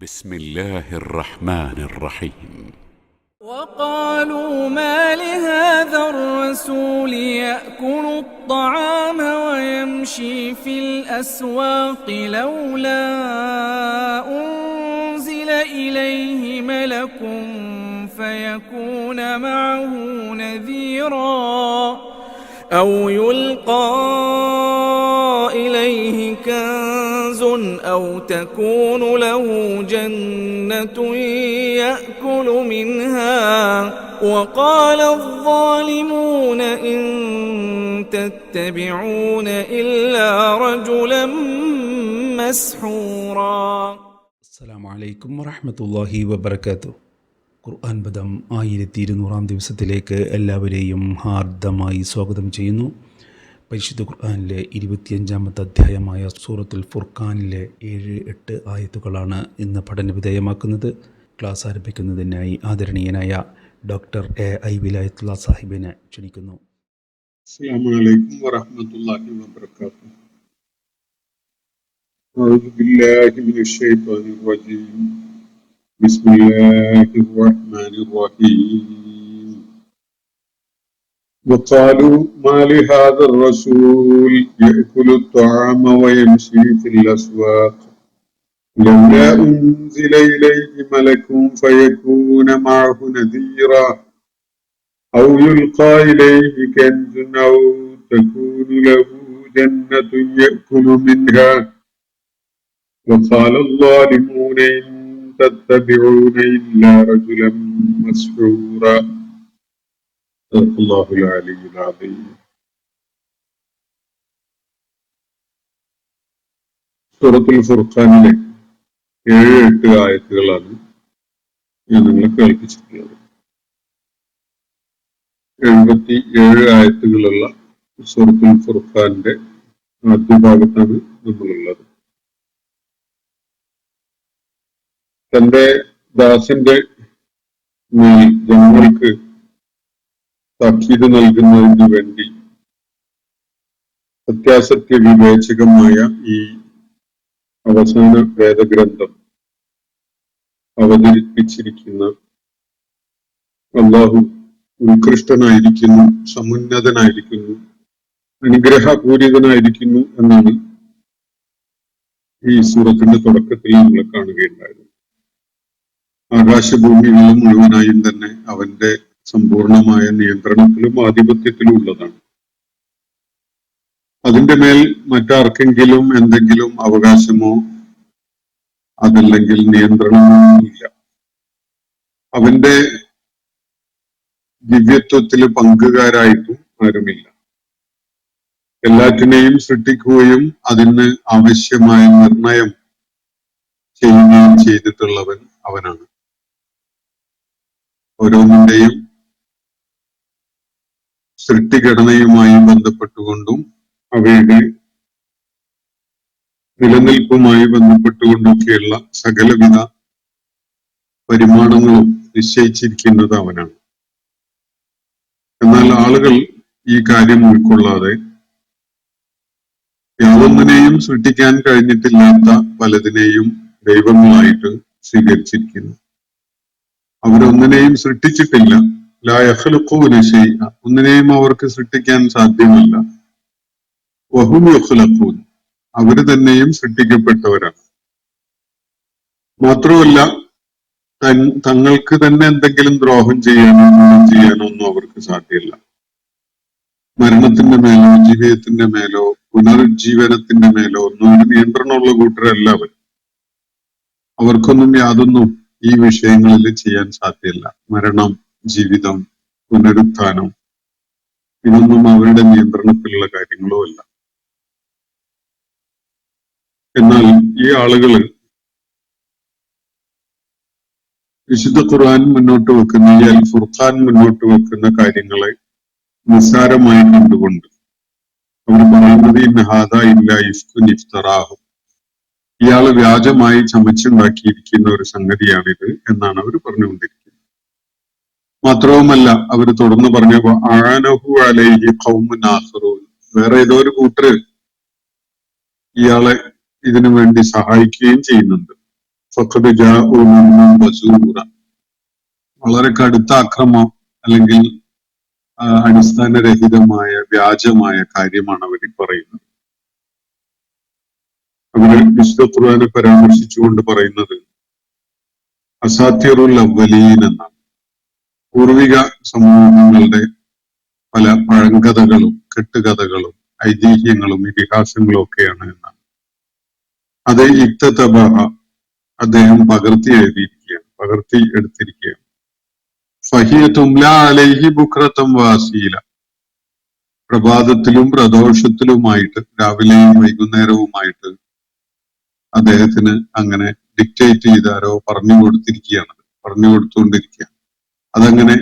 بسم الله الرحمن الرحيم. وقالوا ما لهذا الرسول يأكل الطعام ويمشي في الأسواق لولا أنزل إليه ملك فيكون معه نذيرا أو يلقى إليه كنز أو تكون له جنة يأكل منها وقال الظالمون إن تتبعون إلا رجلا مسحورا. السلام عليكم ورحمة الله وبركاته. ഖുർആൻ പദം 1200 ദിവസത്തിലേക്ക് എല്ലാവരെയും ഹാർദമായി സ്വാഗതം ചെയ്യുന്നു. പരിശുദ്ധ ഖുർആനിലെ 25-ാമത്തെ അധ്യായമായ സൂറത്തുൽ ഫുർഖാനിലെ 7-8 ആയത്തുകളാണ് ഇന്ന് പഠനവിധേയമാക്കുന്നത്. ക്ലാസ് ആരംഭിക്കുന്നതിനായി ആദരണീയനായ ഡോക്ടർ എ വിലായത്തുള്ള സാഹിബിനെ ക്ഷണിക്കുന്നു. അസ്സലാമു അലൈക്കും വറഹ്മത്തുള്ളാഹി വബറകാതുഹു. അഊദു ബില്ലാഹി മിനശ് ശൈത്വാനിർ റജീം. ബിസ്മില്ലാഹിർ റഹ്മാനിർ റഹീം. وقالوا ما لهذا الرسول يأكل الطعام ويمشي في الأسواق لولا أنزل إليه ملك فيكون معه نذيرا أو يلقى إليه كنز أو تكون له جنة يأكل منها وقال الظالمون إن تتبعون إلا رجلا مسحورا. صدق الله العلي العظيم. സൂറത്തുൽ ഫുർഖാനിലെ 7-8 ആയത്തുകളാണ് ഞാൻ നിങ്ങളെ കേൾപ്പിച്ചിട്ടുള്ളത്. 77 ആയത്തുകളുള്ള സൂറത്തുൽ ഫുർഖാന്റെ ആദ്യ ഭാഗത്താണ് നമ്മളുള്ളത്. തന്റെ ദാസന്റെ മേൽ ജനങ്ങൾക്ക് താക്കീത് നൽകുന്നതിന് വേണ്ടി സത്യാസത്യ വിവേചകമായ ഈ അവസാന വേദഗ്രന്ഥം അവതരിപ്പിച്ചിരിക്കുന്ന അല്ലാഹു ഉത്കൃഷ്ടനായിരിക്കുന്നു, സമുന്നതനായിരിക്കുന്നു, അനുഗ്രഹപൂരിതനായിരിക്കുന്നു എന്നാണ് ഈ സൂറത്തിന്റെ തുടക്കത്തിൽ നമ്മൾ കാണുകയുണ്ടായത്. ആകാശഭൂമികളും മുഴുവനായും തന്നെ അവന്റെ സമ്പൂർണമായ നിയന്ത്രണത്തിലും ആധിപത്യത്തിലും ഉള്ളതാണ്. അതിന്റെ മേൽ മറ്റാർക്കെങ്കിലും എന്തെങ്കിലും അവകാശമോ അതല്ലെങ്കിൽ നിയന്ത്രണമോ ഇല്ല. അവന്റെ ദിവ്യത്വത്തില് പങ്കുകാരായിട്ടും ആരുമില്ല. എല്ലാറ്റിനെയും സൃഷ്ടിക്കുകയും അതിന് ആവശ്യമായ നിർണയം ചെയ്യുകയും ചെയ്തിട്ടുള്ളവൻ അവനാണ്. ഓരോന്നിന്റെയും സൃഷ്ടിഘടനയുമായി ബന്ധപ്പെട്ടുകൊണ്ടും അവയുടെ നിലനിൽപ്പുമായി ബന്ധപ്പെട്ടുകൊണ്ടൊക്കെയുള്ള സകലവിധ പരിമാണങ്ങളും നിശ്ചയിച്ചിരിക്കുന്നത് അവനാണ്. എന്നാൽ ആളുകൾ ഈ കാര്യം ഉൾക്കൊള്ളാതെ യാതൊന്നിനെയും സൃഷ്ടിക്കാൻ കഴിഞ്ഞിട്ടില്ലാത്ത പലതിനെയും ദൈവങ്ങളായിട്ട് സ്വീകരിച്ചിരിക്കുന്നു. അവരൊന്നിനെയും സൃഷ്ടിച്ചിട്ടില്ല. ലാ യഖ്ലുഖൂന ശൈഅ, ഒന്നിനെയും അവർക്ക് സൃഷ്ടിക്കാൻ സാധ്യമല്ല. വഹും യഖ്ലുഖൂൻ, അവര് തന്നെയും സൃഷ്ടിക്കപ്പെട്ടവരാണ്. മാത്രമല്ല തങ്ങൾക്ക് തന്നെ എന്തെങ്കിലും ദ്രോഹം ചെയ്യാനോ ഒന്നും അവർക്ക് സാധ്യമല്ല. മരണത്തിന്റെ മേലോ ജീവിതത്തിന്റെ മേലോ പുനരുജ്ജീവനത്തിന്റെ മേലോ ഒന്നും ഒരു നിയന്ത്രണമുള്ള കൂട്ടരല്ല അവർ. അവർക്കൊന്നും യാതൊന്നും ഈ വിഷയങ്ങളിൽ ചെയ്യാൻ സാധ്യമല്ല. മരണം, ജീവിതം, പുനരുത്ഥാനം, ഇതൊന്നും അവരുടെ നിയന്ത്രണത്തിലുള്ള കാര്യങ്ങളോ അല്ല. എന്നാൽ ഈ ആളുകള് വിശുദ്ധ ഖുർആൻ മുന്നോട്ട് വെക്കുന്ന, ഈ അൽ ഫുർഖാൻ മുന്നോട്ട് വെക്കുന്ന കാര്യങ്ങളെ നിസ്സാരമായി കണ്ടുകൊണ്ട് അവർ പറയുന്നത് ഇന്ന ഹാദാ ഇല്ലാ ഇഫ്കുൻ ഇഫ്തറാഹു, ഇയാള് വ്യാജമായി ചമച്ചുണ്ടാക്കിയിരിക്കുന്ന ഒരു സംഗതിയാണിത് എന്നാണ് അവർ പറഞ്ഞുകൊണ്ടിരിക്കുന്നത്. മാത്രവുമല്ല അവർ തുടർന്ന് പറഞ്ഞപ്പോ ആനഹു അലൈഹി ഖൗമുൻ ആഖറൂൻ, വേറെ ഏതോ ഒരു കൂട്ടര് ഇയാളെ ഇതിനു വേണ്ടി സഹായിക്കുകയും ചെയ്യുന്നുണ്ട്. ഫഖദ് ജാഉ മിൻ ബസൂറ. വളരെ കടുത്ത അക്രമം അല്ലെങ്കിൽ അടിസ്ഥാനരഹിതമായ വ്യാജമായ കാര്യമാണ് അവർ പറയുന്നത്. അവര് വിശുദ്ധ ഖുർആനെ പരാമർശിച്ചുകൊണ്ട് പറയുന്നത് അസാത്തിറുൽ അവ്വലീൻ എന്നാണ്. പൂർവിക സമൂഹങ്ങളുടെ പല പഴങ്കഥകളും കെട്ടുകഥകളും ഐതിഹ്യങ്ങളും ഇതിഹാസങ്ങളും ഒക്കെയാണ് എന്നാണ്. അത് ഇക്തതബഹ, അദ്ദേഹം പകർത്തി എഴുതിയിരിക്കുകയാണ്, പകർത്തി എടുത്തിരിക്കുകയാണ്. ഫഹിയ തുംല അലൈഹി ബുക്രതം വാസീല, പ്രഭാതത്തിലും പ്രദോഷത്തിലുമായിട്ട്, രാവിലെയും വൈകുന്നേരവുമായിട്ട് അദ്ദേഹത്തിന് അങ്ങനെ ഡിക്റ്റേറ്റ് ചെയ്താരോ പറഞ്ഞു കൊടുത്തുകൊണ്ടിരിക്കുകയാണ്. അതങ്ങനെ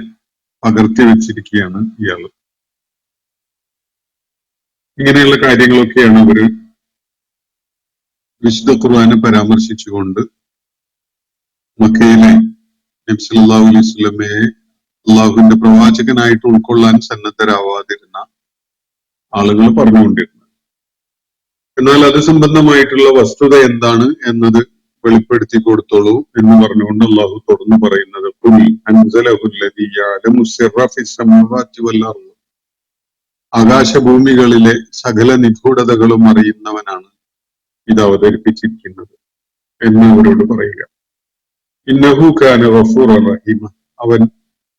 പകർത്തി വെച്ചിരിക്കുകയാണ് ഇയാള്. ഇങ്ങനെയുള്ള കാര്യങ്ങളൊക്കെയാണ് അവര് വിശുദ്ധ ഖുർആനെ പരാമർശിച്ചുകൊണ്ട് മക്കയിലെ നബി സല്ലല്ലാഹു അലൈഹി വസല്ലമയെ അള്ളാഹുവിന്റെ പ്രവാചകനായിട്ട് ഉൾക്കൊള്ളാൻ സന്നദ്ധരാവാതിരുന്ന ആളുകൾ പറഞ്ഞുകൊണ്ടിരുന്നത്. എന്നാൽ അത് സംബന്ധമായിട്ടുള്ള വസ്തുത എന്താണ് എന്നത് വെളിപ്പെടുത്തി കൊടുത്തോളൂ എന്ന് പറഞ്ഞുകൊണ്ട് അള്ളാഹു തുറന്നു പറയുന്നത് ഖുൽ അൻസലഹു അല്ലദീ യഅലമു സിർറ ഫിസ് സമാവാതി വൽ അർദ്, ആകാശഭൂമികളിലെ സകല നിഗൂഢതകളും അറിയുന്നവനാണ് ഇത് അവതരിപ്പിച്ചിരിക്കുന്നത് എന്ന് അവരോട് പറയുക. ഇന്നഹു കാന ഗഫൂറൻ റഹീമ, അവൻ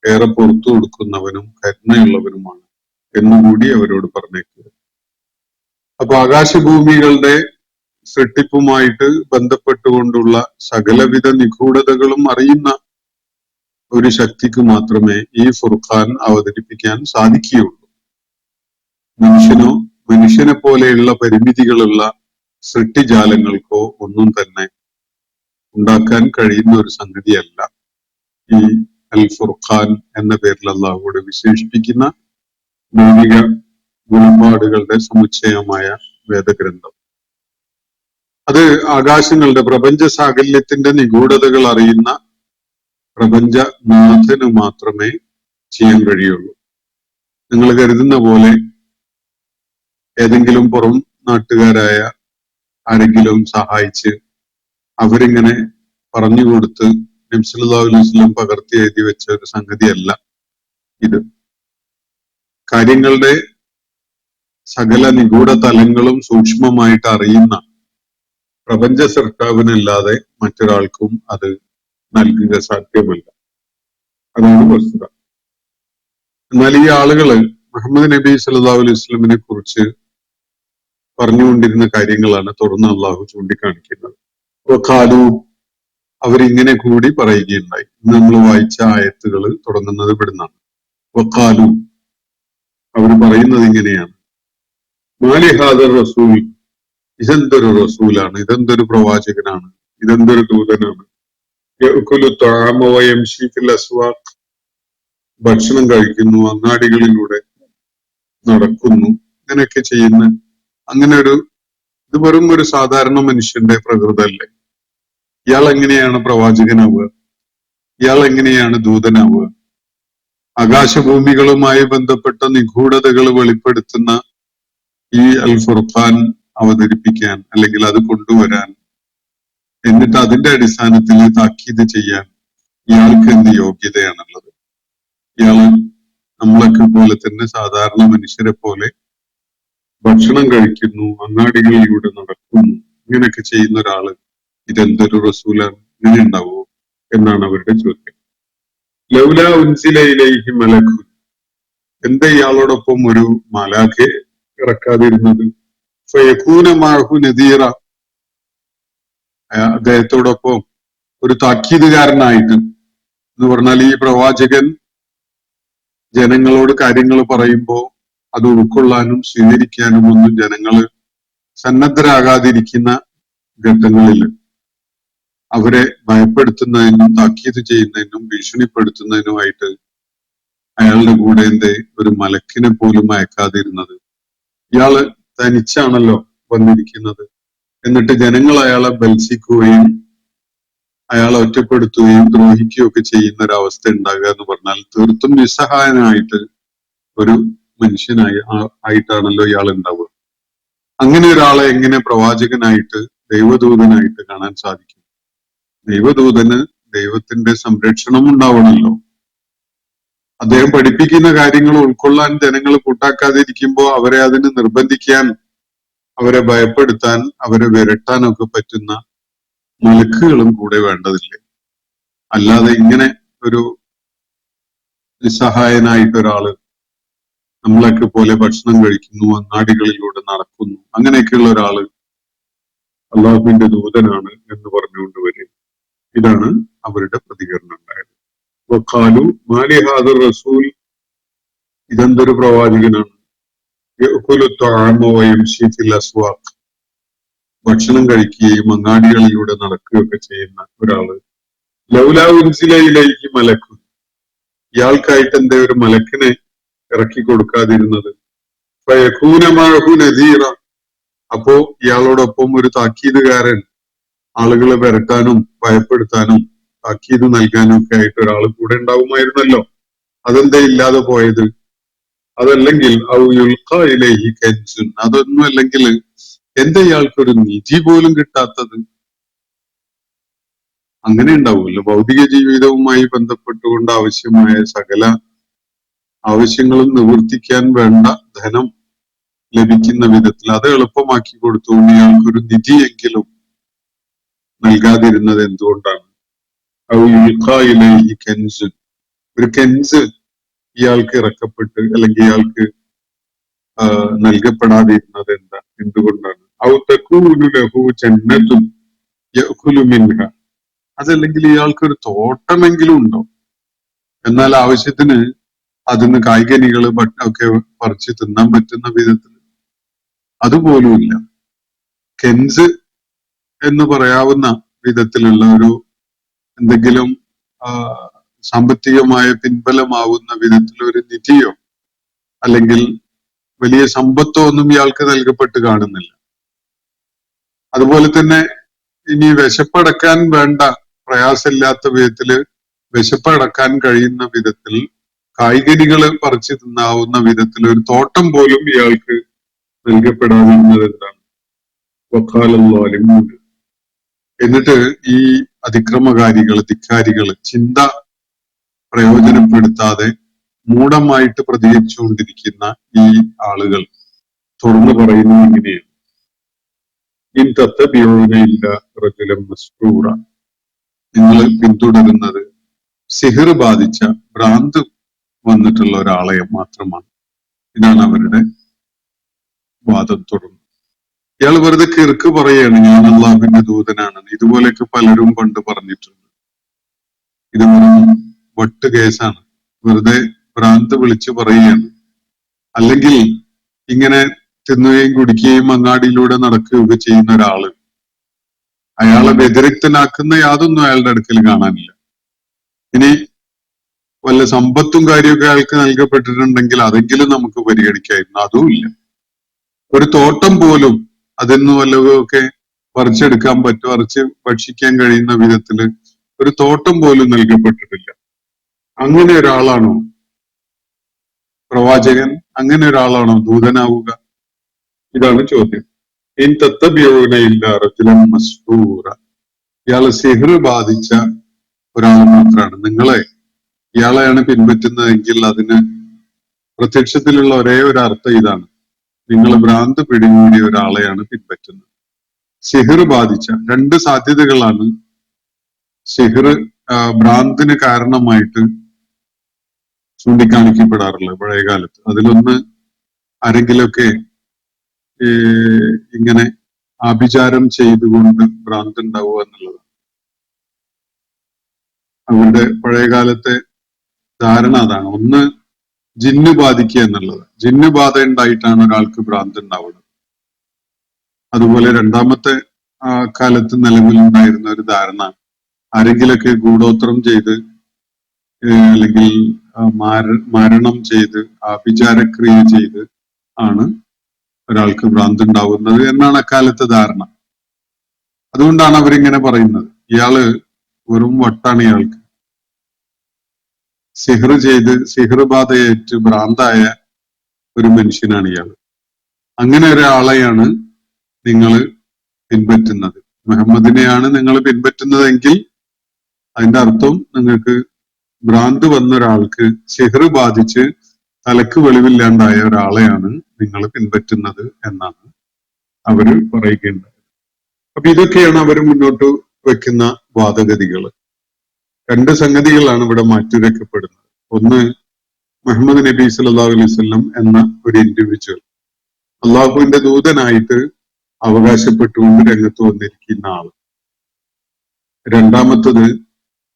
ഏറെ പുറത്തു കൊടുക്കുന്നവനും കരുണയുള്ളവനുമാണ് എന്നുകൂടി അവരോട് പറഞ്ഞേക്കുക. അപ്പൊ ആകാശഭൂമികളുടെ സൃഷ്ടിപ്പുമായിട്ട് ബന്ധപ്പെട്ടുകൊണ്ടുള്ള സകലവിധ നിഗൂഢതകളും അറിയുന്ന ഒരു ശക്തിക്ക് മാത്രമേ ഈ ഫുർഖാൻ അവതരിപ്പിക്കാൻ സാധിക്കുകയുള്ളൂ. മനുഷ്യനെ പോലെയുള്ള പരിമിതികളുള്ള സൃഷ്ടിജാലങ്ങൾക്കോ ഒന്നും തന്നെ ഉണ്ടാക്കാൻ കഴിയുന്ന ഒരു സംഗതിയല്ല ഈ അൽ ഫുർഖാൻ എന്ന പേരിൽ അള്ളാഹുവോട് വിശേഷിപ്പിക്കുന്ന മൗലിക ഗുണപാടുകളുടെ സമുച്ചയമായ വേദഗ്രന്ഥം. അത് ആകാശങ്ങളുടെ പ്രപഞ്ച സാകല്യത്തിന്റെ നിഗൂഢതകൾ അറിയുന്ന പ്രപഞ്ചനാഥന് മാത്രമേ ചെയ്യാൻ കഴിയുള്ളൂ. നിങ്ങൾ കരുതുന്ന പോലെ ഏതെങ്കിലും പുറം നാട്ടുകാരായ ആരെങ്കിലും സഹായിച്ച് അവരിങ്ങനെ പറഞ്ഞുകൊടുത്ത് നബി സല്ലല്ലാഹു അലൈഹി വസല്ലം പകർത്തി എഴുതി വെച്ച ഒരു സംഗതിയല്ല ഇത്. കാര്യങ്ങളുടെ സകല നിഗൂഢ തലങ്ങളും സൂക്ഷ്മമായിട്ട് അറിയുന്ന പ്രപഞ്ച സൃഷ്ടാവിനല്ലാതെ മറ്റൊരാൾക്കും അത് നൽകുക സാധ്യമല്ല. അതാണ് വസ്തുത. എന്നാൽ ഈ ആളുകള് മുഹമ്മദ് നബി സല്ലല്ലാഹു അലൈഹി വസല്ലമിനെ കുറിച്ച് പറഞ്ഞുകൊണ്ടിരുന്ന കാര്യങ്ങളാണ് തുറന്ന് അള്ളാഹു ചൂണ്ടിക്കാണിക്കുന്നത്. വഖാലു, അവരിങ്ങനെ കൂടി പറയുകയുണ്ടായി. നമ്മൾ വായിച്ച ആയത്തുകൾ തുടങ്ങുന്നത് ഇവിടുന്നാണ്. വഖാലു, അവർ പറയുന്നത് ഇങ്ങനെയാണ്, മാലി ഹാദർ റസൂൽ, ഇതെന്തൊരു റസൂലാണ്, ഇതെന്തൊരു പ്രവാചകനാണ്, ഇതെന്തൊരു ദൂതനാണ്, യഅ്കുലു തഅമ വയംശി ഫിൽ അസ്വാഖ്, ഭക്ഷണം കഴിക്കുന്നു, അങ്ങാടികളിലൂടെ നടക്കുന്നു, ഇങ്ങനെയൊക്കെ ചെയ്യുന്ന അങ്ങനെ ഇത് വെറും ഒരു സാധാരണ മനുഷ്യന്റെ പ്രകൃതല്ലേ. ഇയാൾ എങ്ങനെയാണ് പ്രവാചകനാവുക? ഇയാൾ എങ്ങനെയാണ് ദൂതനാവുക? ആകാശഭൂമികളുമായി ബന്ധപ്പെട്ട നിഗൂഢതകൾ വെളിപ്പെടുത്തുന്ന ഈ അൽ ഫുർഖാൻ അവതരിപ്പിക്കാൻ അല്ലെങ്കിൽ അത് കൊണ്ടുവരാൻ, എന്നിട്ട് അതിന്റെ അടിസ്ഥാനത്തിൽ താക്കീത് ചെയ്യാൻ ഇയാൾക്ക് എന്ത് യോഗ്യതയാണുള്ളത്? ഇയാള് നമ്മളൊക്കെ പോലെ തന്നെ സാധാരണ മനുഷ്യരെ പോലെ ഭക്ഷണം കഴിക്കുന്നു, അങ്ങാടികളിലൂടെ നടക്കുന്നു, ഇങ്ങനെയൊക്കെ ചെയ്യുന്ന ഒരാള് ഇതെന്തൊരു റസൂലാണ്, ഇങ്ങനെ ഉണ്ടാവുമോ എന്നാണ് അവരുടെ ചോദ്യം. ലൗല ഉൻസില ഇലൈഹി മലക്കുൻ, എന്താ ഇയാളോടൊപ്പം ഒരു മലാഖെ ഇറക്കാതിരുന്നത്? ഫയകൂന മഅഹു നദീറ, അദ്ദേഹത്തോടൊപ്പം ഒരു താക്കീതുകാരനായിട്ട്, എന്ന് പറഞ്ഞാൽ ഈ പ്രവാചകൻ ജനങ്ങളോട് കാര്യങ്ങൾ പറയുമ്പോ അത് ഉൾക്കൊള്ളാനും സ്വീകരിക്കാനും ഒന്നും ജനങ്ങള് സന്നദ്ധരാകാതിരിക്കുന്ന ഘട്ടങ്ങളിൽ അവരെ ഭയപ്പെടുത്തുന്നതിനും താക്കീത് ചെയ്യുന്നതിനും ഭീഷണിപ്പെടുത്തുന്നതിനുമായിട്ട് അയാളുടെ കൂടെ എന്തേ ഒരു മലക്കിനെ പോലും അയക്കാതിരുന്നത്? ഇയാള് തനിച്ചാണല്ലോ വന്നിരിക്കുന്നത്. എന്നിട്ട് ജനങ്ങൾ അയാളെ ബത്സിക്കുകയും അയാളെ ഒറ്റപ്പെടുത്തുകയും ദ്രോഹിക്കുകയും ഒക്കെ ചെയ്യുന്ന ഒരവസ്ഥ ഉണ്ടാകുക എന്ന് പറഞ്ഞാൽ തീർത്തും നിസ്സഹായനായിട്ട് ഒരു ആയിട്ടാണല്ലോ ഇയാൾ ഉണ്ടാവുക. അങ്ങനെ ഒരാളെ എങ്ങനെ പ്രവാചകനായിട്ട് ദൈവദൂതനായിട്ട് കാണാൻ സാധിക്കും? ദൈവദൂതന് ദൈവത്തിന്റെ സംരക്ഷണം ഉണ്ടാവണമല്ലോ. അദ്ദേഹം പഠിപ്പിക്കുന്ന കാര്യങ്ങൾ ഉൾക്കൊള്ളാൻ ജനങ്ങൾ കൂട്ടാക്കാതിരിക്കുമ്പോൾ അവരെ അതിന് നിർബന്ധിക്കാൻ, അവരെ ഭയപ്പെടുത്താൻ, അവരെ വിരട്ടാനൊക്കെ പറ്റുന്ന മലക്കുകളും കൂടെ വേണ്ടതില്ലേ? അല്ലാതെ ഇങ്ങനെ ഒരു നിസ്സഹായനായിട്ട് ഒരാള് നമ്മളൊക്കെ പോലെ ഭക്ഷണം കഴിക്കുന്നു, അങ്ങാടികളിലൂടെ നടക്കുന്നു, അങ്ങനെയൊക്കെയുള്ള ഒരാള് അള്ളാഹുവിന്റെ ദൂതനാണ് എന്ന് പറഞ്ഞുകൊണ്ട് വരും. ഇതാണ് അവരുടെ പ്രതികരണം ഉണ്ടായത്. വഖാലു മാലി ഹാദർ റസൂൽ, ഇതെന്തൊരു പ്രവാചകനാണ്, യഅ്കുലു ത്വഅമ വയംശി ഫിൽ അസ്വാഖ്, ഭക്ഷണം കഴിക്കുകയും അങ്ങാടികളിലൂടെ നടക്കുകയൊക്കെ ചെയ്യുന്ന ഒരാള്. ലൗലാ ഉൻസില ഇലൈഹി മലക്കുൻ, ഇയാൾക്കായിട്ട് എന്തേ ഒരു മലക്കിനെ ഇറക്കി കൊടുക്കാതിരുന്നത്? ഫയകൂന മഅഹു നദീറ, അപ്പോ ഇയാളോടൊപ്പം ഒരു താക്കീതുകാരൻ, ആളുകളെ വരട്ടാനും ഭയപ്പെടുത്താനും താക്കീത് നൽകാനും ഒക്കെ ആയിട്ട് ഒരാൾ കൂടെ ഉണ്ടാവുമായിരുന്നല്ലോ. അതെന്താ ഇല്ലാതെ പോയത്? അതല്ലെങ്കിൽ ഔ യുൽഖാ ഇലൈഹി കൻസുൻ, അതൊന്നും അല്ലെങ്കിൽ എന്താ ഇയാൾക്കൊരു നിധി പോലും കിട്ടാത്തത്? അങ്ങനെ ഉണ്ടാവുമല്ലോ. ഭൗതിക ജീവിതവുമായി ബന്ധപ്പെട്ടുകൊണ്ട് ആവശ്യമായ സകല ആവശ്യങ്ങളും നിവർത്തിക്കാൻ വേണ്ട ധനം ലഭിക്കുന്ന വിധത്തിൽ അത് എളുപ്പമാക്കി കൊടുത്തുകൊണ്ട് ഇയാൾക്കൊരു നിധിയെങ്കിലും നൽകാതിരുന്നത് എന്തുകൊണ്ടാണ്? ഔ യുൽഖാ ഇലൈഹി കൻസുൻ, ഒരു കെൻസ് ഇയാൾക്ക് ഇറക്കപ്പെട്ട് അല്ലെങ്കിൽ ഇയാൾക്ക് നൽകപ്പെടാതിരുന്നത് എന്തുകൊണ്ടാണ്? ഔ തകൂനു ലഹു ജന്നത്തുൻ യഅ്കുലു മിൻഹ, അതല്ലെങ്കിൽ ഇയാൾക്കൊരു തോട്ടമെങ്കിലും ഉണ്ടോ, എന്നാൽ ആവശ്യത്തിന് അതിന് കായ്കനികള് ഒക്കെ പറിച്ച് തിന്നാൻ പറ്റുന്ന വിധത്തിൽ അതുപോലുമില്ല. കെൻസ് എന്ന് പറയാവുന്ന വിധത്തിലുള്ള ഒരു എന്തെങ്കിലും സാമ്പത്തികമായ പിൻബലമാവുന്ന വിധത്തിലൊരു നിധിയോ അല്ലെങ്കിൽ വലിയ സമ്പത്തോ ഒന്നും ഇയാൾക്ക് നൽകപ്പെട്ട് കാണുന്നില്ല. അതുപോലെ തന്നെ ഇനി വിശപ്പടക്കാൻ വേണ്ട പ്രയാസമില്ലാത്ത വിധത്തില് വിശപ്പടക്കാൻ കഴിയുന്ന വിധത്തിൽ കായ്കനികള് പറിച്ചു തിന്നാവുന്ന വിധത്തിൽ ഒരു തോട്ടം പോലും ഇയാൾക്ക് നൽകപ്പെടാതിരുന്നത് എന്താണ്? വഖാലല്ലാലിമൂൻ, എന്നിട്ട് ഈ അതിക്രമകാരികള്, ധിക്കാരികള് ചിന്ത പ്രയോജനപ്പെടുത്താതെ മൂഢമായിട്ട് പ്രതികരിച്ചുകൊണ്ടിരിക്കുന്ന ഈ ആളുകൾ തുറന്നു പറയുന്നത് ഇങ്ങനെയാണ്: ഇൻ തത്തബിഊന ഇല്ല റജുലൻ മസ്റൂറ, നിങ്ങൾ പിന്തുടരുന്നത് സിഹിർ ബാധിച്ച, ഭ്രാന്ത് വന്നിട്ടുള്ള ഒരാളെ മാത്രമാണ്. ഇതാണ് അവരുടെ വാദം. തുടർന്നു ഇയാൾ വെറുതെ കിറുക്ക് പറയുകയാണ്, ഞാൻ അള്ളാഹുവിന്റെ ദൂതനാണെന്ന്. ഇതുപോലെയൊക്കെ പലരും പണ്ട് പറഞ്ഞിട്ടുണ്ട്. ഇത് വട്ട് കേസാണ്, വെറുതെ ഭ്രാന്ത് വിളിച്ചു പറയുകയാണ്. അല്ലെങ്കിൽ ഇങ്ങനെ തിന്നുകയും കുടിക്കുകയും അങ്ങാടിയിലൂടെ നടക്കുകയൊക്കെ ചെയ്യുന്ന ഒരാള്, അയാളെ വ്യതിരിക്തനാക്കുന്ന യാതൊന്നും അയാളുടെ അടുക്കൽ കാണാനില്ല. ഇനി വല്ല സമ്പത്തും കാര്യമൊക്കെ അയാൾക്ക് നൽകപ്പെട്ടിട്ടുണ്ടെങ്കിൽ അതെങ്കിലും നമുക്ക് പരിഗണിക്കായിരുന്നു, അതുമില്ല. ഒരു തോട്ടം പോലും അതിന്ന് വല്ലതൊക്കെ പറിച്ചെടുക്കാൻ പറ്റും, പറിച്ച് ഭക്ഷിക്കാൻ കഴിയുന്ന വിധത്തില് ഒരു തോട്ടം പോലും നൽകപ്പെട്ടിട്ടില്ല. അങ്ങനെ ഒരാളാണോ പ്രവാചകൻ? അങ്ങനെ ഒരാളാണോ ദൂതനാവുക? ഇതാണ് ചോദ്യം. ഇൻ തത്തബിഊന ഇല്ല റജുലൻ മസ്റൂറ, ഇയാള് സിഹ്ർ ബാധിച്ച ഒരാൾ മാത്രമാണ്. നിങ്ങളെ ഇയാളെയാണ് പിൻപറ്റുന്നതെങ്കിൽ അതിന് പ്രത്യക്ഷത്തിലുള്ള ഒരേ ഒരു അർത്ഥം ഇതാണ്: നിങ്ങൾ ഭ്രാന്ത് പിടികൂടിയ ഒരാളെയാണ് പിൻപറ്റുന്നത്. സിഹിർ ബാധിച്ച, രണ്ട് സാധ്യതകളാണ് സിഹിർ ഭ്രാന്തിന് കാരണമായിട്ട് ചൂണ്ടിക്കാണിക്കപ്പെടാറുള്ളത് പഴയകാലത്ത്. അതിലൊന്ന് ആരെങ്കിലുമൊക്കെ ഇങ്ങനെ ആഭിചാരം ചെയ്തുകൊണ്ട് ഭ്രാന്ത് ഉണ്ടാവുക എന്നുള്ളതാണ്. അവരുടെ പഴയകാലത്തെ ധാരണ അതാണ്. ഒന്ന് ജിന്ന് ബാധിക്കുക എന്നുള്ളത്, ജിന്ന് ബാധ ഉണ്ടായിട്ടാണ് ഒരാൾക്ക് ഭ്രാന്ത് ഉണ്ടാവുന്നത്. അതുപോലെ രണ്ടാമത്തെ കാലത്ത് നിലവിലുണ്ടായിരുന്ന ഒരു ധാരണ, ആരെങ്കിലൊക്കെ ഗൂഢോത്രം ചെയ്ത് അല്ലെങ്കിൽ മാരണം ചെയ്ത് ആഭിചാരക്രിയ ചെയ്ത് ആണ് ഒരാൾക്ക് ഭ്രാന്ത് ഉണ്ടാവുന്നത് എന്നാണ് അക്കാലത്തെ ധാരണ. അതുകൊണ്ടാണ് അവരിങ്ങനെ പറയുന്നത്, ഇയാള് വെറും വട്ടാണ്, ഇയാൾക്ക് സിഹർ ചെയ്ത് സിഹർ ബാധയേറ്റ് ഭ്രാന്തായ ഒരു മനുഷ്യനാണ് ഇയാൾ. അങ്ങനെ ഒരാളെയാണ് നിങ്ങൾ പിൻപറ്റുന്നത്, മുഹമ്മദിനെയാണ് നിങ്ങൾ പിൻപറ്റുന്നതെങ്കിൽ അതിന്റെ അർത്ഥം നിങ്ങൾക്ക് ഭ്രാന്ത് വന്ന ഒരാൾക്ക് സിഹർ ബാധിച്ച് തലക്ക് വെളിവില്ലാണ്ടായ ഒരാളെയാണ് നിങ്ങൾ പിൻപറ്റുന്നത് എന്നാണ് അവര് പറയുകയുണ്ടായത്. അപ്പൊ ഇതൊക്കെയാണ് അവർ മുന്നോട്ട് വെക്കുന്ന വാദഗതികൾ. രണ്ട് സംഗതികളാണ് ഇവിടെ മാറ്റിവെക്കപ്പെടുന്നത്. ഒന്ന്, മുഹമ്മദ് നബി സല്ലല്ലാഹു അലൈഹി വസല്ലം എന്ന ഒരു ഇൻഡിവിജ്വൽ അള്ളാഹുവിന്റെ ദൂതനായിട്ട് അവകാശപ്പെട്ടുകൊണ്ട് രംഗത്ത് വന്നിരിക്കുന്ന ആള്. രണ്ടാമത്തത്,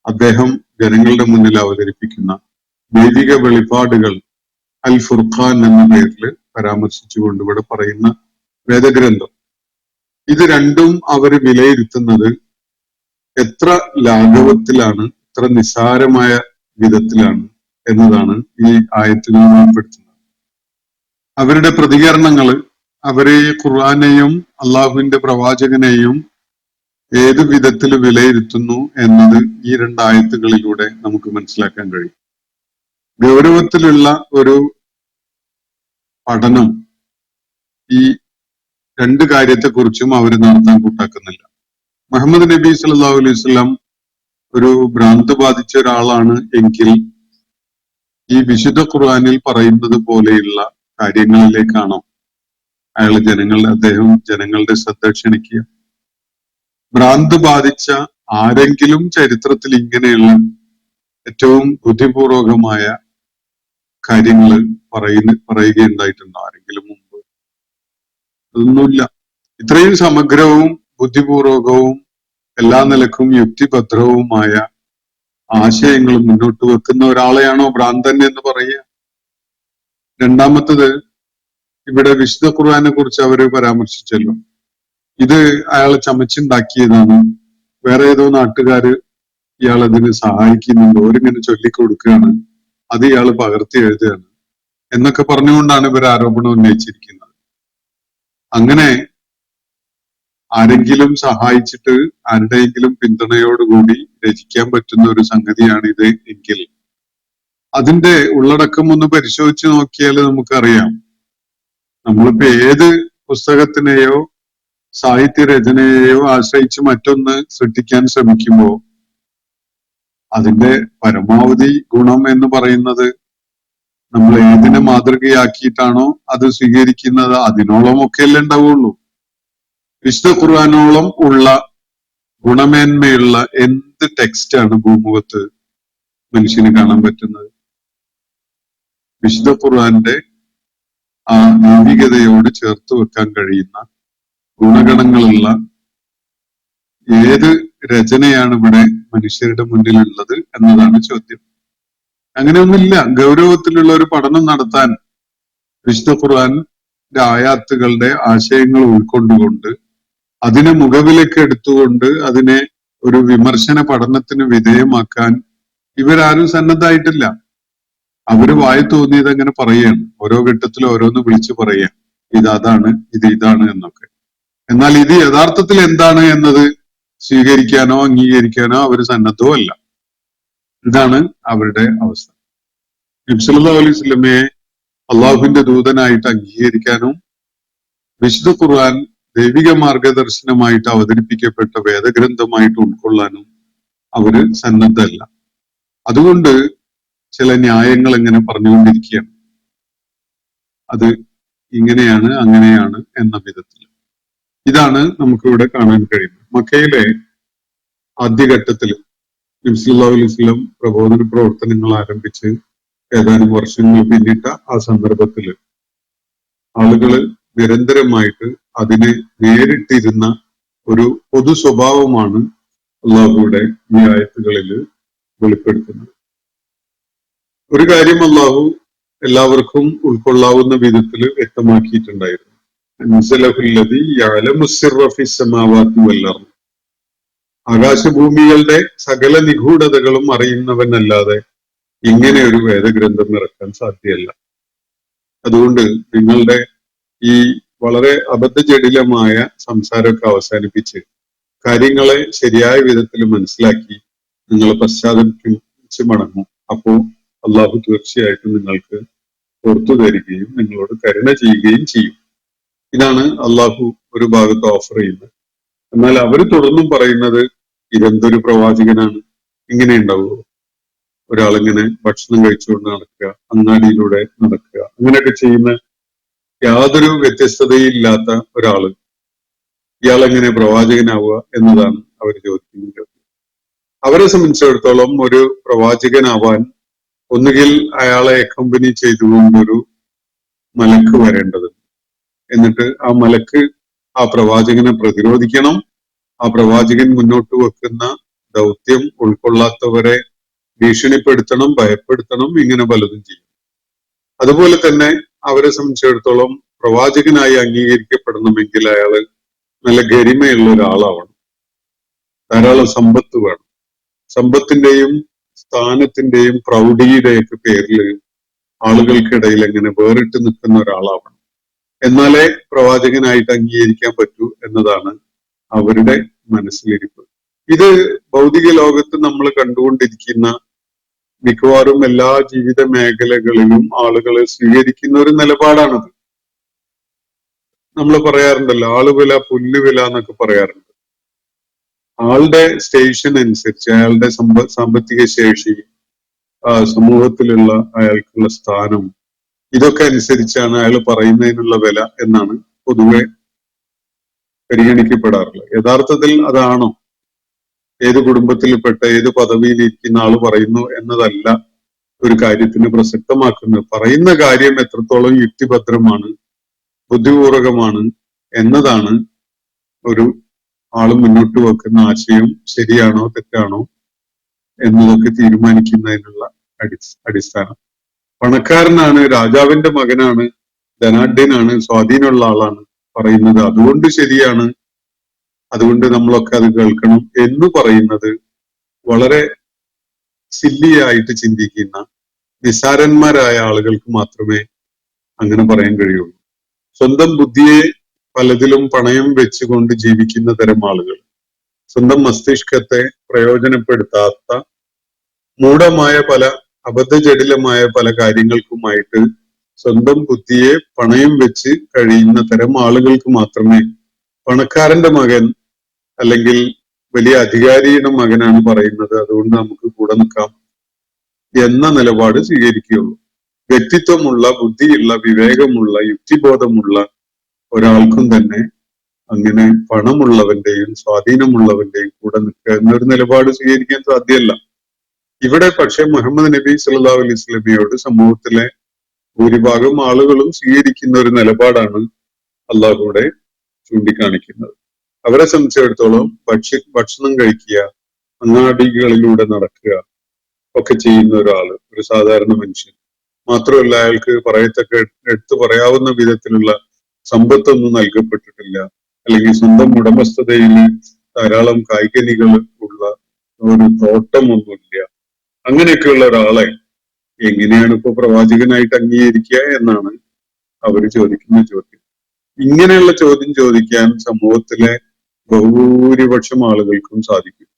അദ്ദേഹം ജനങ്ങളുടെ മുന്നിൽ അവതരിപ്പിക്കുന്ന ദൈവിക വെളിപാടുകൾ അൽ ഫുർഖാൻ എന്ന പേരിൽ പരാമർശിച്ചുകൊണ്ട് ഇവിടെ പറയുന്ന വേദഗ്രന്ഥം. ഇത് രണ്ടും അവർ വിലയിരുത്തുന്നത് എത്ര ലാഘവത്തിലാണ്, എത്ര നിസ്സാരമായ വിധത്തിലാണ് എന്നതാണ് ഈ ആയത്തുകൾ ഉൾപ്പെടുത്തുന്നത്. അവരുടെ പ്രതികരണങ്ങൾ, അവരെ ഖുർആനെയും അള്ളാഹുവിന്റെ പ്രവാചകനെയും ഏത് വിധത്തിൽ വിലയിരുത്തുന്നു എന്നത് ഈ രണ്ടായത്തുകളിലൂടെ നമുക്ക് മനസ്സിലാക്കാൻ കഴിയും. ഗൗരവത്തിലുള്ള ഒരു പഠനം ഈ രണ്ട് കാര്യത്തെക്കുറിച്ചും അവർ നടത്താൻ കൂട്ടാക്കുന്നില്ല. മുഹമ്മദ് നബി സല്ലല്ലാഹു അലൈഹി വസല്ലം ഒരു ഭ്രാന്ത് ബാധിച്ച ഒരാളാണ് എങ്കിൽ ഈ വിശുദ്ധ ഖുർആനിൽ പറയുന്നത് പോലെയുള്ള കാര്യങ്ങളിലേക്കാണോ അദ്ദേഹം ജനങ്ങളുടെ ശ്രദ്ധ ക്ഷണിക്കുക? ഭ്രാന്ത് ബാധിച്ച ആരെങ്കിലും ചരിത്രത്തിൽ ഇങ്ങനെയുള്ള ഏറ്റവും ബുദ്ധിപൂർവകമായ കാര്യങ്ങൾ പറയുകയുണ്ടായിട്ടുണ്ടോ ആരെങ്കിലും മുമ്പ്? അതൊന്നുമില്ല. ഇത്രയും സമഗ്രവും ബുദ്ധിപൂർവകവും എല്ലാ നിലക്കും യുക്തിഭദ്രവുമായ ആശയങ്ങൾ മുന്നോട്ട് വെക്കുന്ന ഒരാളെയാണോ ഭ്രാന്തൻ എന്ന് പറയുക? രണ്ടാമത്തത്, ഇവിടെ വിശുദ്ധ ഖുർആനെ കുറിച്ച് അവര് പരാമർശിച്ചല്ലോ, ഇത് അയാൾ ചമച്ചുണ്ടാക്കിയതാണ്, വേറെ ഏതോ നാട്ടുകാര് ഇയാൾ അതിന് സഹായിക്കുന്നുണ്ട്, ഓരിങ്ങനെ ചൊല്ലിക്കൊടുക്കുകയാണ്, അത് ഇയാൾ പകർത്തി എഴുതുകയാണ് എന്നൊക്കെ പറഞ്ഞുകൊണ്ടാണ് ഇവർ ആരോപണം ഉന്നയിച്ചിരിക്കുന്നത്. അങ്ങനെ ആരെങ്കിലും സഹായിച്ചിട്ട് ആരുടെയെങ്കിലും പിന്തുണയോടുകൂടി രചിക്കാൻ പറ്റുന്ന ഒരു സംഗതിയാണ് ഇത് എങ്കിൽ അതിന്റെ ഉള്ളടക്കം ഒന്ന് പരിശോധിച്ച് നോക്കിയാൽ നമുക്കറിയാം. നമ്മളിപ്പോ ഏത് പുസ്തകത്തിനെയോ സാഹിത്യ രചനയെയോ ആശ്രയിച്ച് മറ്റൊന്ന് സൃഷ്ടിക്കാൻ ശ്രമിക്കുമ്പോൾ അതിന്റെ പരമാവധി ഗുണം എന്ന് പറയുന്നത് നമ്മൾ ഏതിനെ മാതൃകയാക്കിയിട്ടാണോ അത് സ്വീകരിക്കുന്നത് അതിനോളം ഒക്കെയല്ലേ ഉണ്ടാവുള്ളൂ. വിശുദ്ധ ഖുർആനോളം ഉള്ള ഗുണമേന്മയുള്ള എന്ത് ടെക്സ്റ്റാണ് ഭൂമുഖത്ത് മനുഷ്യന് കാണാൻ പറ്റുന്നത്? വിശുദ്ധ ഖുർആന്റെ ആ ദൈവികതയോട് ചേർത്ത് വെക്കാൻ കഴിയുന്ന ഗുണഗണങ്ങളുള്ള ഏത് രചനയാണ് ഇവിടെ മനുഷ്യരുടെ മുന്നിലുള്ളത് എന്നതാണ് ചോദ്യം. അങ്ങനെയൊന്നുമില്ല. ഗൗരവത്തിലുള്ള ഒരു പഠനം നടത്താൻ വിശുദ്ധ ഖുർആന്റെ ആയാത്തുകളുടെ ആശയങ്ങൾ ഉൾക്കൊണ്ടുകൊണ്ട് അതിനെ മുഖവിലേക്ക് എടുത്തുകൊണ്ട് അതിനെ ഒരു വിമർശന പഠനത്തിന് വിധേയമാക്കാൻ ഇവരാരും സന്നദ്ധമായിട്ടില്ല. അവര് വായി തോന്നിയത് അങ്ങനെ പറയുകയാണ്. ഓരോ ഘട്ടത്തിലും ഓരോന്ന് വിളിച്ചു പറയുക, ഇത് അതാണ്, ഇത് ഇതാണ് എന്നൊക്കെ. എന്നാൽ ഇത് യഥാർത്ഥത്തിൽ എന്താണ് എന്നത് സ്വീകരിക്കാനോ അംഗീകരിക്കാനോ അവർ സന്നദ്ധവും അല്ല. ഇതാണ് അവരുടെ അവസ്ഥ. നബി സല്ലല്ലാഹു അലൈഹി വസല്ലമയെ അള്ളാഹുവിന്റെ ദൂതനായിട്ട് അംഗീകരിക്കാനും വിശുദ്ധ ഖുർആൻ ദൈവിക മാർഗദർശനമായിട്ട് അവതരിപ്പിക്കപ്പെട്ട വേദഗ്രന്ഥമായിട്ട് ഉൾക്കൊള്ളാനും അവര് സന്നദ്ധല്ല. അതുകൊണ്ട് ചില ന്യായങ്ങൾ എങ്ങനെ പറഞ്ഞുകൊണ്ടിരിക്കുകയാണ്. അത് ഇങ്ങനെയാണ് അങ്ങനെയാണ് എന്ന വിധത്തിൽ. ഇതാണ് നമുക്കിവിടെ കാണാൻ കഴിയുന്നത്. മക്കയിലെ ആദ്യഘട്ടത്തിൽ നബി സല്ലല്ലാഹു അലൈഹി വസല്ലം പ്രബോധന പ്രവർത്തനങ്ങൾ ആരംഭിച്ച് ഏതാനും വർഷങ്ങൾ പിന്നിട്ട ആ സന്ദർഭത്തിൽ ആളുകള് നിരന്തരമായിട്ട് അതിനെ നേരിട്ടിരുന്ന ഒരു പൊതു സ്വഭാവമാണ് അള്ളാഹുയുടെ ഈ ആയത്തുകളിൽ വെളിപ്പെടുത്തുന്നത്. ഒരു കാര്യം അള്ളാഹു എല്ലാവർക്കും ഉൾക്കൊള്ളാവുന്ന വിധത്തിൽ വ്യക്തമാക്കിയിട്ടുണ്ടായിരുന്നു. ആകാശഭൂമികളുടെ സകല നിഗൂഢതകളും അറിയുന്നവനല്ലാതെ ഇങ്ങനെ ഒരു വേദഗ്രന്ഥം ഇറക്കാൻ സാധ്യമല്ല. അതുകൊണ്ട് നിങ്ങളുടെ ഈ വളരെ അബദ്ധജടിലമായ സംസാരമൊക്കെ അവസാനിപ്പിച്ച് കാര്യങ്ങളെ ശരിയായ വിധത്തിൽ മനസ്സിലാക്കി നിങ്ങൾ പശ്ചാത്തപിച്ച് മടങ്ങും. അപ്പോ അള്ളാഹു തീർച്ചയായിട്ടും നിങ്ങൾക്ക് പുറത്തു തരികയും നിങ്ങളോട് കരുണ ചെയ്യുകയും ചെയ്യും. ഇതാണ് അള്ളാഹു ഒരു ഭാഗത്ത് ഓഫർ ചെയ്യുന്നത്. എന്നാൽ അവർ തുടർന്നും പറയുന്നത് ഇതെന്തൊരു പ്രവാചകനാണ്, ഇങ്ങനെ ഉണ്ടാവുമോ? ഒരാളിങ്ങനെ ഭക്ഷണം കഴിച്ചുകൊണ്ട് നടക്കുക, അങ്ങാടിയിലൂടെ നടക്കുക, അങ്ങനെയൊക്കെ ചെയ്യുന്ന യാതൊരു വ്യത്യസ്തതയും ഇല്ലാത്ത ഒരാള് ഇയാളെങ്ങനെ പ്രവാചകനാവുക എന്നതാണ് അവർ ചോദിക്കുന്ന ചോദ്യം. അവരെ സംബന്ധിച്ചിടത്തോളം ഒരു പ്രവാചകനാവാൻ ഒന്നുകിൽ അയാളെ അക്കമ്പനി ചെയ്തുകൊണ്ടൊരു മലക്ക് വരേണ്ടതുണ്ട്. എന്നിട്ട് ആ മലക്ക് ആ പ്രവാചകനെ പ്രതിരോധിക്കണം. ആ പ്രവാചകൻ മുന്നോട്ട് വെക്കുന്ന ദൗത്യം ഉൾക്കൊള്ളാത്തവരെ ഭീഷണിപ്പെടുത്തണം, ഭയപ്പെടുത്തണം, ഇങ്ങനെ പലതും ചെയ്യും. അതുപോലെ തന്നെ അവരെ സംബന്ധിച്ചിടത്തോളം പ്രവാചകനായി അംഗീകരിക്കപ്പെടണമെങ്കിൽ അയാള് നല്ല ഗരിമയുള്ള ഒരാളാവണം. ധാരാളം സമ്പത്ത് വേണം. സമ്പത്തിന്റെയും സ്ഥാനത്തിന്റെയും പ്രൗഢിയുടെയൊക്കെ പേരിൽ ആളുകൾക്കിടയിൽ എങ്ങനെ വേറിട്ട് നിൽക്കുന്ന ഒരാളാവണം. എന്നാലേ പ്രവാചകനായിട്ട് അംഗീകരിക്കാൻ പറ്റൂ എന്നതാണ് അവരുടെ മനസ്സിലിരിപ്പ്. ഇത് ഭൗതിക ലോകത്ത് നമ്മൾ കണ്ടുകൊണ്ടിരിക്കുന്ന മിക്കവാറും എല്ലാ ജീവിത മേഖലകളിലും ആളുകൾ സ്വീകരിക്കുന്ന ഒരു നിലപാടാണത്. നമ്മൾ പറയാറുണ്ടല്ലോ, ആളുവില പുല്ലുവില എന്നൊക്കെ പറയാറുണ്ട്. ആളുടെ സ്റ്റേഷൻ അനുസരിച്ച് അയാളുടെ സാമ്പത്തിക ശേഷി, സമൂഹത്തിലുള്ള അയാൾക്കുള്ള സ്ഥാനം, ഇതൊക്കെ അനുസരിച്ചാണ് അയാൾ പറയുന്നതിനുള്ള വില എന്നാണ് പൊതുവെ പരിഗണിക്കപ്പെടാറുള്ളത്. യഥാർത്ഥത്തിൽ അതാണോ? ഏത് കുടുംബത്തിൽപ്പെട്ട ഏത് പദവിയിൽ ഇരിക്കുന്ന ആള് പറയുന്നു എന്നതല്ല ഒരു കാര്യത്തിന് പ്രസക്തമാക്കുന്നത്. പറയുന്ന കാര്യം എത്രത്തോളം യുക്തിഭദ്രമാണ്, ബുദ്ധിപൂർവകമാണ് എന്നതാണ് ഒരു ആള് മുന്നോട്ട് വെക്കുന്ന ആശയം ശരിയാണോ തെറ്റാണോ എന്നതൊക്കെ തീരുമാനിക്കുന്നതിനുള്ള അടിസ്ഥാനം. പണക്കാരനാണ്, രാജാവിന്റെ മകനാണ്, ധനാഢ്യനാണ്, സ്വാധീനമുള്ള ആളാണ് പറയുന്നത് അതുകൊണ്ട് ശരിയാണ്, അതുകൊണ്ട് നമ്മളൊക്കെ അത് കേൾക്കണം എന്ന് പറയുന്നത് വളരെ സില്ലിയായിട്ട് ചിന്തിക്കുന്ന നിസാരന്മാരായ ആളുകൾക്ക് മാത്രമേ അങ്ങനെ പറയാൻ കഴിയുള്ളൂ. സ്വന്തം ബുദ്ധിയെ പലതിലും പണയം വെച്ചുകൊണ്ട് ജീവിക്കുന്ന തരം ആളുകൾ, സ്വന്തം മസ്തിഷ്കത്തെ പ്രയോജനപ്പെടുത്താത്ത മൂഢമായ പല അബദ്ധജടിലമായ പല കാര്യങ്ങൾക്കുമായിട്ട് സ്വന്തം ബുദ്ധിയെ പണയം വെച്ച് കഴിയുന്ന തരം ആളുകൾക്ക് മാത്രമേ പണക്കാരന്റെ മകൻ അല്ലെങ്കിൽ വലിയ അധികാരിയുടെ മകനാണ് പറയുന്നത് അതുകൊണ്ട് നമുക്ക് കൂടെ നിൽക്കാം എന്ന നിലപാട് സ്വീകരിക്കുകയുള്ളൂ. വ്യക്തിത്വമുള്ള, ബുദ്ധിയുള്ള, വിവേകമുള്ള, യുക്തിബോധമുള്ള ഒരാൾക്കും തന്നെ അങ്ങനെ പണമുള്ളവന്റെയും സ്വാധീനമുള്ളവന്റെയും കൂടെ നിൽക്കുക എന്നൊരു നിലപാട് സ്വീകരിക്കാൻ സാധ്യമല്ല. ഇവിടെ പക്ഷെ മുഹമ്മദ് നബി സല്ലല്ലാഹു അലൈഹി വസല്ലമയോട് സമൂഹത്തിലെ ഭൂരിഭാഗം ആളുകളും സ്വീകരിക്കുന്ന ഒരു നിലപാടാണ് അള്ളാഹുവിടെ ചൂണ്ടിക്കാണിക്കുന്നത്. അവരെ സംബന്ധിച്ചിടത്തോളം ഭക്ഷണം കഴിക്കുക, അങ്ങാടികളിലൂടെ നടക്കുക ഒക്കെ ചെയ്യുന്ന ഒരാള്, ഒരു സാധാരണ മനുഷ്യൻ മാത്രമല്ല, അയാൾക്ക് പറയത്തക്ക എടുത്തു പറയാവുന്ന വിധത്തിലുള്ള സമ്പത്തൊന്നും നൽകപ്പെട്ടിട്ടില്ല, അല്ലെങ്കിൽ സ്വന്തം ഉടമസ്ഥതയിൽ ധാരാളം കായ്കനികൾ ഉള്ള ഒരു തോട്ടമൊന്നുമില്ല. അങ്ങനെയൊക്കെയുള്ള ഒരാളെ എങ്ങനെയാണ് ഇപ്പൊ പ്രവാചകനായിട്ട് അംഗീകരിക്കുക എന്നാണ് അവർ ചോദിക്കുന്ന ചോദ്യം. ഇങ്ങനെയുള്ള ചോദ്യം ചോദിക്കാൻ സമൂഹത്തിലെ ബഹുഭൂരിപക്ഷം ആളുകൾക്കും സാധിക്കും.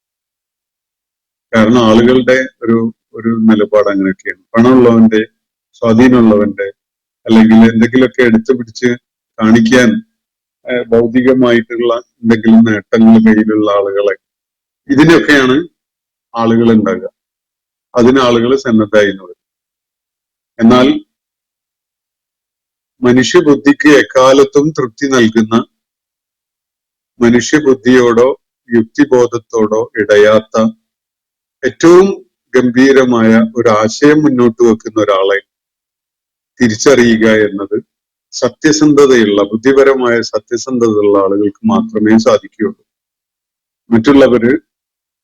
കാരണം ആളുകളുടെ ഒരു നിലപാട് അങ്ങനെയൊക്കെയാണ്. പണമുള്ളവന്റെ, സ്വാധീനമുള്ളവന്റെ, അല്ലെങ്കിൽ എന്തെങ്കിലുമൊക്കെ എടുത്തു പിടിച്ച് കാണിക്കാൻ ഭൗതികമായിട്ടുള്ള എന്തെങ്കിലും നേട്ടങ്ങൾ കയ്യിലുള്ള ആളുകളെ, ഇതിനൊക്കെയാണ് ആളുകൾ ഉണ്ടാകുക. അതിന് ആളുകൾ സന്നദ്ധമായി വരും. എന്നാൽ മനുഷ്യബുദ്ധിക്ക് എക്കാലത്തും തൃപ്തി നൽകുന്ന, മനുഷ്യബുദ്ധിയോടോ യുക്തിബോധത്തോടോ ഇടയാത്ത ഏറ്റവും ഗംഭീരമായ ഒരു ആശയം മുന്നോട്ട് വെക്കുന്ന ഒരാളെ തിരിച്ചറിയുക എന്നത് സത്യസന്ധതയുള്ള, ബുദ്ധിപരമായ സത്യസന്ധതയുള്ള ആളുകൾക്ക് മാത്രമേ സാധിക്കുകയുള്ളൂ. മറ്റുള്ളവര്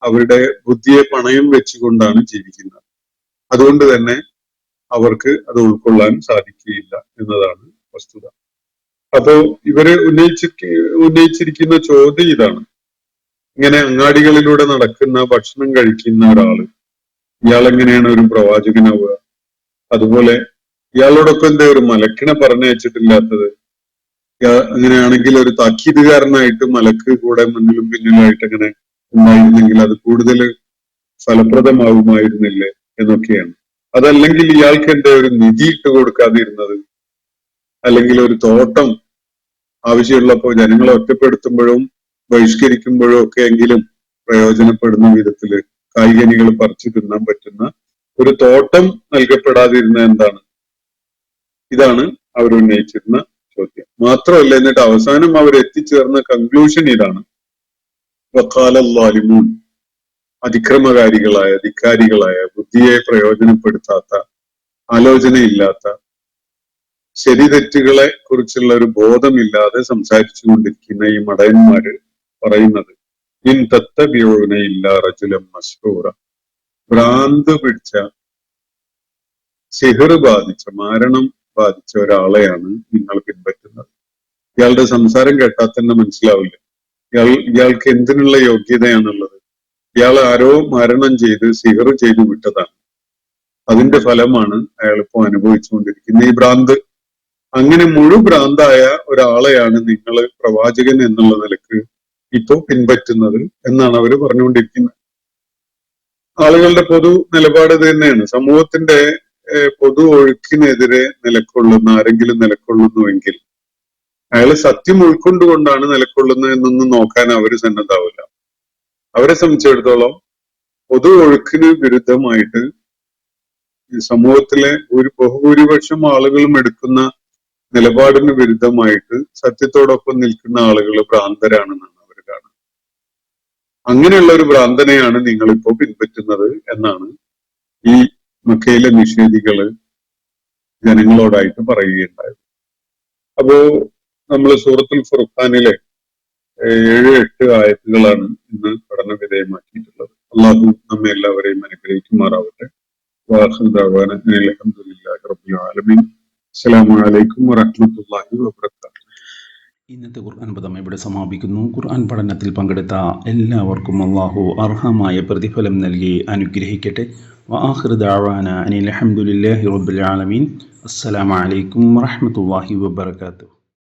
അവരുടെ ബുദ്ധിയെ പണയം വെച്ചുകൊണ്ടാണ് ജീവിക്കുന്നത്. അതുകൊണ്ട് തന്നെ അവർക്ക് അത് ഉൾക്കൊള്ളാൻ സാധിക്കുകയില്ല എന്നതാണ് വസ്തുത. അപ്പോ ഇവര് ഉന്നയിച്ചിരിക്കുന്ന ചോദ്യം ഇതാണ്: ഇങ്ങനെ അങ്ങാടികളിലൂടെ നടക്കുന്ന, ഭക്ഷണം കഴിക്കുന്ന ഒരാള്, ഇയാളെങ്ങനെയാണ് ഒരു പ്രവാചകനാവുക? അതുപോലെ ഇയാളോടൊപ്പം എന്താ ഒരു മലക്കിനെ പറഞ്ഞയച്ചിട്ടില്ലാത്തത്? അങ്ങനെയാണെങ്കിൽ ഒരു താക്കീതുകാരനായിട്ട് മലക്ക് കൂടെ മുന്നിലും പിന്നിലുമായിട്ട് അങ്ങനെ ഉണ്ടായിരുന്നെങ്കിൽ അത് കൂടുതൽ ഫലപ്രദമാകുമായിരുന്നില്ലേ എന്നൊക്കെയാണ്. അതല്ലെങ്കിൽ ഇയാൾക്ക് എന്താ ഒരു നിധി ഇട്ട് കൊടുക്കാതിരുന്നത്? അല്ലെങ്കിൽ ഒരു തോട്ടം ആവശ്യമുള്ളപ്പോൾ ജനങ്ങളെ ഒറ്റപ്പെടുത്തുമ്പോഴും ബഹിഷ്കരിക്കുമ്പോഴും ഒക്കെ എങ്കിലും പ്രയോജനപ്പെടുന്ന വിധത്തില് കായികനികൾ പറിച്ചു തിന്നാൻ പറ്റുന്ന ഒരു തോട്ടം നൽകപ്പെടാതിരുന്ന എന്താണ്? ഇതാണ് അവർ ഉന്നയിച്ചിരുന്ന ചോദ്യം. മാത്രമല്ല, എന്നിട്ട് അവസാനം അവർ എത്തിച്ചേർന്ന കൺക്ലൂഷൻ ഇതാണ്: വഖാലല്ലാലിമൂൻ, അതിക്രമകാരികളായ, ധിക്കാരികളായ, ബുദ്ധിയെ പ്രയോജനപ്പെടുത്താത്ത, ആലോചനയില്ലാത്ത, ശരി തെറ്റുകളെ കുറിച്ചുള്ള ഒരു ബോധമില്ലാതെ സംസാരിച്ചു കൊണ്ടിരിക്കുന്ന ഈ മടയന്മാര് പറയുന്നത്, ഇൻ തത്തബിഊന ഇല്ലാ റജുലൻ മസ്റൂറ, ഭ്രാന്ത് പിടിച്ച, സിഹർ ബാധിച്ച, മാരണം ബാധിച്ച ഒരാളെയാണ് നിങ്ങൾ പിൻപറ്റുന്നത്. ഇയാളുടെ സംസാരം കേട്ടാൽ തന്നെ മനസ്സിലാവില്ല ഇയാൾക്ക് എന്തിനുള്ള യോഗ്യതയാണുള്ളത്. ഇയാൾ ആരോ മരണം ചെയ്ത് സിഹർ ചെയ്തു വിട്ടതാണ്. അതിന്റെ ഫലമാണ് അയാൾ ഇപ്പോൾ അനുഭവിച്ചുകൊണ്ടിരിക്കുന്ന ഈ ഭ്രാന്ത്. അങ്ങനെ ഭ്രാന്തായ ഒരാളെയാണ് നിങ്ങൾ പ്രവാചകൻ എന്നുള്ള നിലക്ക് ഇപ്പോ പിൻപറ്റുന്നത് എന്നാണ് അവർ പറഞ്ഞുകൊണ്ടിരിക്കുന്നത്. ആളുകളുടെ പൊതു നിലപാട് ഇത് തന്നെയാണ്. സമൂഹത്തിന്റെ പൊതു ഒഴുക്കിനെതിരെ ആരെങ്കിലും നിലക്കൊള്ളുന്നുവെങ്കിൽ അയാൾ സത്യം ഉൾക്കൊണ്ടുകൊണ്ടാണ് നിലക്കൊള്ളുന്നത് എന്നൊന്നും നോക്കാൻ അവര് സന്നദ്ധാവില്ല. അവരെ സംബന്ധിച്ചിടത്തോളം പൊതു ഒഴുക്കിന് വിരുദ്ധമായിട്ട് സമൂഹത്തിലെ ബഹുഭൂരിപക്ഷം ആളുകളും എടുക്കുന്ന നിലപാടിന് വിരുദ്ധമായിട്ട് സത്യത്തോടൊപ്പം നിൽക്കുന്ന ആളുകൾ ഭ്രാന്തരാണെന്നാണ് അവർ കാണുന്നത്. അങ്ങനെയുള്ള ഒരു ഭ്രാന്തനെയാണ് നിങ്ങളിപ്പോ പിൻപറ്റുന്നത് എന്നാണ് ഈ മക്കയിലെ നിഷേധികള് ജനങ്ങളോടായിട്ട് പറയുകയുണ്ടായത്. അപ്പോ നമ്മൾ സൂറത്തുൽ ഫുർഖാനിലെ 7-8 ആയത്തുകളാണ് ഇന്ന് പഠന വിധേയമാക്കിയിട്ടുള്ളത്. അള്ളാഹു നമ്മെ എല്ലാവരെയും അനുഗ്രഹിക്കുമാറാവട്ടെ. വാഖിറു ദഅ്വാനാ അൽഹംദുലില്ലാഹി റബ്ബിൽ ആലമീൻ. അസ്സലാമു അലൈക്കും വറഹ്മത്തുള്ളാഹി വബറകാതുഹു. ഇന്നത്തെ ഖുർആൻ പദം ഇവിടെ സമാപിക്കുന്നു. ഖുർആൻ പഠനത്തിൽ പങ്കെടുത്ത എല്ലാവർക്കും അള്ളാഹു അർഹമായ പ്രതിഫലം നൽകി അനുഗ്രഹിക്കട്ടെ. വആഖിറു ദഅ്വാനാ അനിൽ ഹംദുലില്ലാഹി റബ്ബിൽ ആലമീൻ. അസ്സലാമു അലൈക്കും വറഹ്മത്തുള്ളാഹി വബറകാതുഹു.